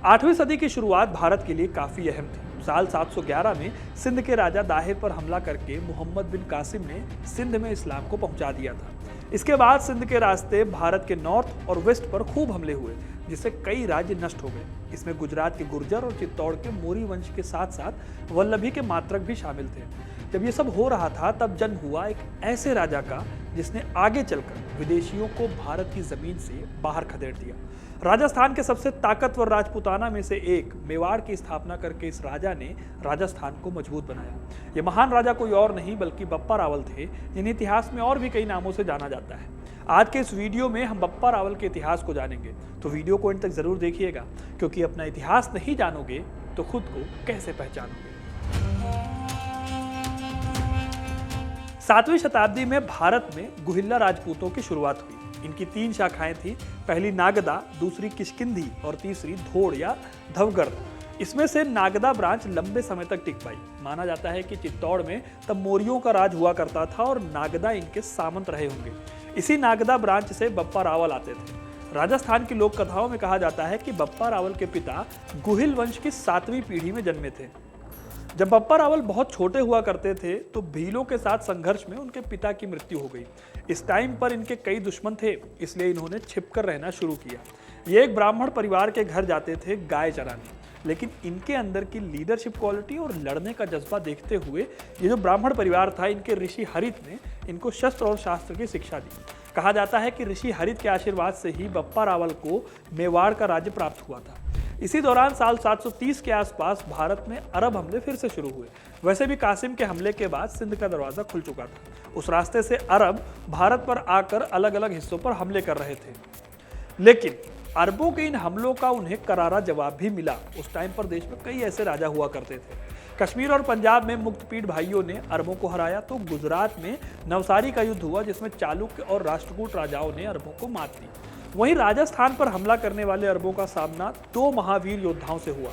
8वीं सदी की शुरुआत भारत के लिए काफी अहम थी। साल 711 में सिंध के राजा दाहिर पर हमला करके मोहम्मद बिन कासिम ने सिंध में इस्लाम को पहुंचा दिया था। इसके बाद सिंध के रास्ते भारत के नॉर्थ और वेस्ट पर खूब हमले हुए, जिससे कई राज्य नष्ट हो गए। इसमें गुजरात के गुर्जर और चित्तौड़ के मोरी वंश के साथ साथ वल्लभी के मात्रक भी शामिल थे। जब ये सब हो रहा था तब जन्म हुआ एक ऐसे राजा का जिसने आगे चलकर विदेशियों को भारत की जमीन से बाहर खदेड़ दिया। राजस्थान के सबसे ताकतवर राजपूताना में से एक मेवाड़ की स्थापना करके इस राजा ने राजस्थान को मजबूत बनाया। ये महान राजा कोई और नहीं बल्कि बप्पा रावल थे, जिन्हें इतिहास में और भी कई नामों से जाना जाता है। आज के इस वीडियो में हम बप्पा रावल के इतिहास को जानेंगे, तो वीडियो को अंत तक जरूर देखिएगा, क्योंकि अपना इतिहास नहीं जानोगे तो खुद को कैसे पहचानोगे। 7वीं शताब्दी में भारत में गुहिल्ला राजपूतों की शुरुआत हुई। इनकी 3 शाखाएं थी, पहली नागदा, दूसरी किष्किंधी और तीसरी धोड़ या धवगढ़। इसमें से नागदा ब्रांच लंबे समय तक टिक पाई। माना जाता है कि चित्तौड़ में तब मौर्यों का राज हुआ करता था और नागदा इनके सामंत रहे होंगे। इसी नागदा ब्रांच से बप्पा रावल आते थे। राजस्थान की लोक कथाओं में कहा जाता है कि बप्पा रावल के पिता गुहिल वंश की 7वीं पीढ़ी में जन्मे थे। जब बप्पा रावल बहुत छोटे हुआ करते थे तो भीलों के साथ संघर्ष में उनके पिता की मृत्यु हो गई। इस टाइम पर इनके कई दुश्मन थे, इसलिए इन्होंने छिपकर रहना शुरू किया। ये एक ब्राह्मण परिवार के घर जाते थे गाय चराने, लेकिन इनके अंदर की लीडरशिप क्वालिटी और लड़ने का जज्बा देखते हुए ये जो ब्राह्मण परिवार था, इनके ऋषि हरित ने इनको शस्त्र और शास्त्र की शिक्षा दी। कहा जाता है कि ऋषि हरित के आशीर्वाद से ही बप्पा रावल को मेवाड़ का राज्य प्राप्त हुआ था। इसी दौरान साल 730 के आसपास भारत में अरब हमले फिर से शुरू हुए। वैसे भी कासिम के हमले के बाद सिंध का दरवाजा खुल चुका था। उस रास्ते से अरब भारत पर आकर अलग अलग हिस्सों पर हमले कर रहे थे, लेकिन अरबों के इन हमलों का उन्हें करारा जवाब भी मिला। उस टाइम पर देश में कई ऐसे राजा हुआ करते थे। कश्मीर और पंजाब में मुक्तपीड़ भाइयों ने अरबों को हराया, तो गुजरात में नवसारी का युद्ध हुआ, जिसमें चालुक्य और राष्ट्रकूट राजाओं ने अरबों को मात दी। वहीं राजस्थान पर हमला करने वाले अरबों का सामना 2 महावीर योद्धाओं से हुआ,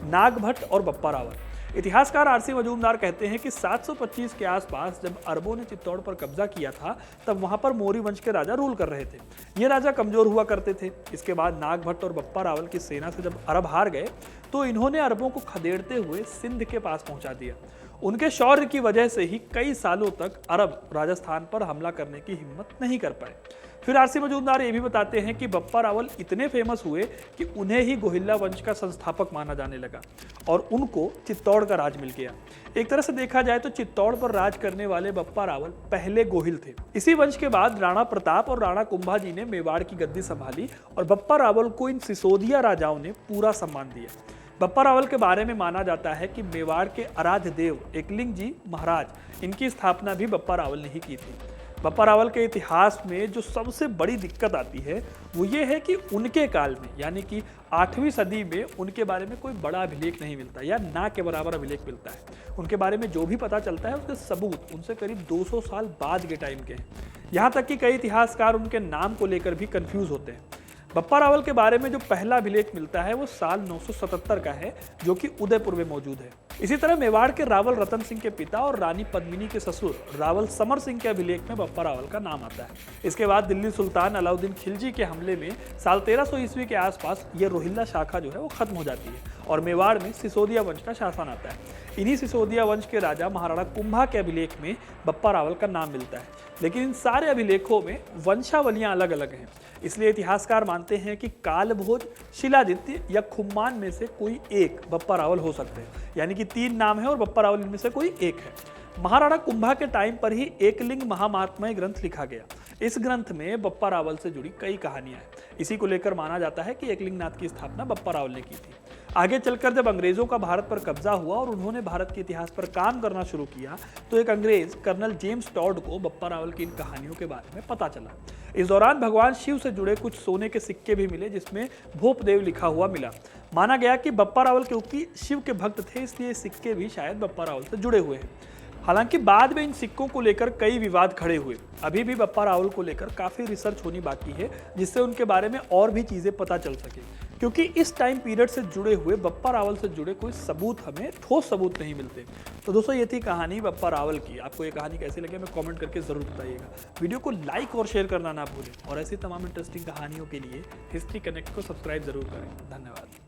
नागभट्ट और बप्पा रावल। इतिहासकार आरसी मजूमदार कहते हैं कि 725 के आसपास जब अरबों ने चित्तौड़ पर कब्जा किया था, तब वहां पर मोरी वंश के राजा रूल कर रहे थे। ये राजा कमजोर हुआ करते थे। इसके बाद नागभट्ट और बप्पा रावल की सेना से जब अरब हार गए तो इन्होंने अरबों को खदेड़ते हुए सिंध के पास पहुंचा दिया। उनके शौर्य की वजह से ही कई सालों तक अरब राजस्थान पर हमला करने की हिम्मत नहीं कर पाए। फिर आरसी मजूमदार ये भी बताते हैं कि बप्पा रावल इतने फेमस हुए कि उन्हें ही गोहिल्ला वंश का संस्थापक माना जाने लगा और उनको चित्तौड़ का राज मिल गया। एक तरह से देखा जाए तो चित्तौड़ पर राज करने वाले बप्पा रावल पहले गोहिल थे। इसी वंश के बाद राणा प्रताप और राणा कुंभा जी ने मेवाड़ की गद्दी संभाली और बप्पा रावल को इन सिसोदिया राजाओं ने पूरा सम्मान दिया। बप्पा रावल के बारे में माना जाता है कि मेवाड़ के आराध्य देव एकलिंग जी महाराज, इनकी स्थापना भी बप्पा रावल ने ही की थी। बप्पा रावल के इतिहास में जो सबसे बड़ी दिक्कत आती है वो ये है कि उनके काल में, यानी कि 8वीं सदी में, उनके बारे में कोई बड़ा अभिलेख नहीं मिलता या ना के बराबर अभिलेख मिलता है। उनके बारे में जो भी पता चलता है उसके सबूत उनसे करीब 200 साल बाद के टाइम के हैं। यहाँ तक कि कई इतिहासकार उनके नाम को लेकर भी कंफ्यूज होते हैं। बप्पा रावल के बारे में जो पहला अभिलेख मिलता है वो साल 977 का है, जो कि उदयपुर में मौजूद है। इसी तरह मेवाड़ के रावल रतन सिंह के पिता और रानी पद्मिनी के ससुर रावल समर सिंह के अभिलेख में बप्पा रावल का नाम आता है। इसके बाद दिल्ली सुल्तान अलाउद्दीन खिलजी के हमले में साल 1300 ईस्वी के आसपास ये रोहिल्ला शाखा जो है वो खत्म हो जाती है और मेवाड़ में सिसोदिया वंश का शासन आता है। इन्हीं सिसोदिया वंश के राजा महाराणा कुंभा के अभिलेख में बप्पा रावल का नाम मिलता है, लेकिन इन सारे अभिलेखों में वंशावलियां अलग अलग हैं। इसलिए इतिहासकार मानते हैं कि कालभोज, शिलादित्य या खुम्मान में से कोई एक बप्पा रावल हो सकते हैं, यानी कि 3 नाम है और बप्पा रावल इनमें से कोई एक है। महाराणा कुंभा के टाइम पर ही एकलिंग महामात्मय ग्रंथ लिखा गया। इस ग्रंथ में बप्पा रावल से जुड़ी कई कहानियां हैं। इसी को लेकर माना जाता है कि एकलिंगनाथ की स्थापना बप्पा रावल ने की थी। आगे चलकर जब अंग्रेजों का भारत पर कब्जा हुआ और उन्होंने भारत के इतिहास पर काम करना शुरू किया, तो एक अंग्रेज कर्नल जेम्स टॉड को बप्पा रावल की इन कहानियों के बारे में पता चला। इस दौरान भगवान शिव से जुड़े कुछ सोने के सिक्के भी मिले, जिसमें भोपदेव लिखा हुआ मिला। माना गया कि बप्पा रावल क्योंकि शिव के भक्त थे, इसलिए सिक्के भी शायद बप्पा रावल से जुड़े हुए हैं। हालांकि बाद में इन सिक्कों को लेकर कई विवाद खड़े हुए। अभी भी बप्पा रावल को लेकर काफ़ी रिसर्च होनी बाकी है, जिससे उनके बारे में और भी चीज़ें पता चल सके, क्योंकि इस टाइम पीरियड से जुड़े हुए बप्पा रावल से जुड़े कोई सबूत, हमें ठोस सबूत नहीं मिलते। तो दोस्तों, ये थी कहानी बप्पा रावल की। आपको ये कहानी कैसी लगी हमें कमेंट करके ज़रूर बताइएगा। वीडियो को लाइक और शेयर करना ना भूलें और ऐसी तमाम इंटरेस्टिंग कहानियों के लिए हिस्ट्री कनेक्ट को सब्सक्राइब जरूर करें। धन्यवाद।